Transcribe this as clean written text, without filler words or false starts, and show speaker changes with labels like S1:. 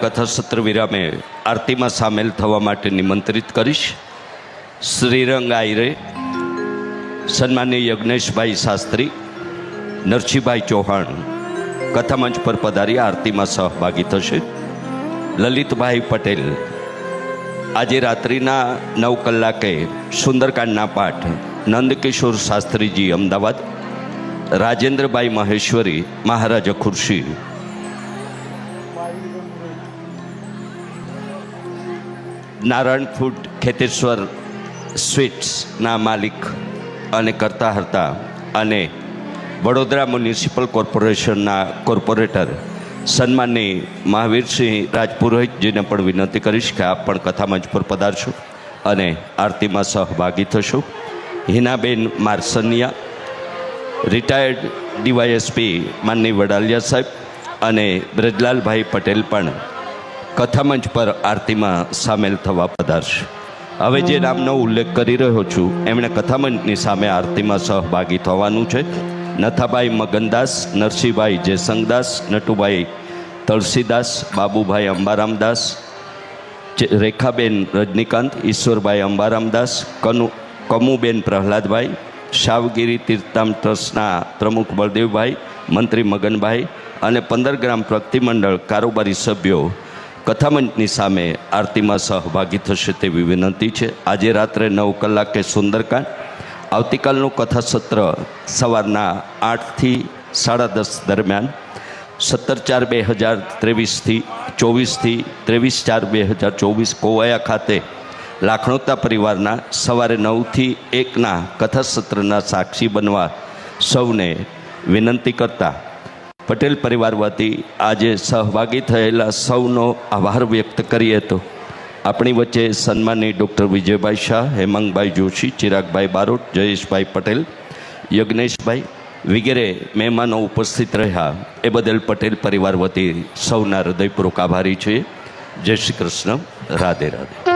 S1: કથા સત્ર વિરામે આરતીમાં સામેલ થવા માટે નિમંત્રિત કરીશ. શ્રીરંગ આયરે, સન્માનીય યજ્ઞેશભાઈ શાસ્ત્રી, નરસિંહભાઈ ચૌહાણ કથામંચ પર પધારી આરતીમાં સહભાગી થશે. લલિતભાઈ પટેલ આજે રાત્રિના 9 કલાકે સુંદરકાંડના પાઠ નંદકિશોર શાસ્ત્રીજી અમદાવાદ, રાજેન્દ્રભાઈ મહેશ્વરી મહારાજા ખુરશી, નારાયણ ફૂડ ખેતેશ્વર સ્વીટ્સના માલિક અને કરતા હતા અને વડોદરા મ્યુનિસિપલ કોર્પોરેશનના કોર્પોરેટર સન્માનની મહાવીરસિંહ રાજપુરોહિતજીને પણ વિનંતી કરીશ કે આપ પણ કથામંચ પર પધારશો અને આરતીમાં સહભાગી થશો. હિનાબેન મારસનિયા, રિટાયર્ડ ડીવાયએસપી માનની વડાલિયા સાહેબ અને બ્રજલાલભાઈ પટેલ પણ કથામંચ પર આરતીમાં સામેલ થવા પધારશે. હવે જે નામનો ઉલ્લેખ કરી રહ્યો છું એમણે કથામંચની સામે આરતીમાં સહભાગી થવાનું છે. નથાભાઈ મગનદાસ, નરસિંહભાઈ જયસંગદાસ, નટુભાઈ તળસીદાસ, બાબુભાઈ અંબારામદાસ, રેખાબેન રજનીકાંત, ઈશ્વરભાઈ અંબારામદાસ, કમુબેન પ્રહલાદભાઈ, શાવગીરી તીર્થધામ ટ્રસ્ટના પ્રમુખ બળદેવભાઈ, મંત્રી મગનભાઈ અને 15 ગ્રામ પ્રતિમંડળ કારોબારી સભ્યો કથામંચની સામે આરતીમાં સહભાગી થશે તેવી વિનંતી છે. આજે રાત્રે 9 કલાકે સુંદરકાંડ, આવતીકાલનું કથાસત્ર સવારના 8 થી 10:30 દરમિયાન 17/4/2023 થી 23/4/2024 કોવાયા ખાતે લાખણોતા પરિવારના સવારે 9 થી 1ના કથાસત્રના સાક્ષી બનવા સૌને વિનંતી કરતા પટેલ પરિવાર વતી આજે સહભાગી થયેલા સૌનો આભાર વ્યક્ત કરીએ તો આપણી વચ્ચે સન્માનીય ડૉક્ટર વિજયભાઈ શાહ, હેમાંગભાઈ જોશી, ચિરાગભાઈ બારોટ, જયેશભાઈ પટેલ, યજ્ઞેશભાઈ વગેરે મહેમાનો ઉપસ્થિત રહ્યા એ બદલ પટેલ પરિવાર વતી સૌના હૃદયપૂર્વક આભારી છીએ. જય શ્રી કૃષ્ણ. રાધે રાધે.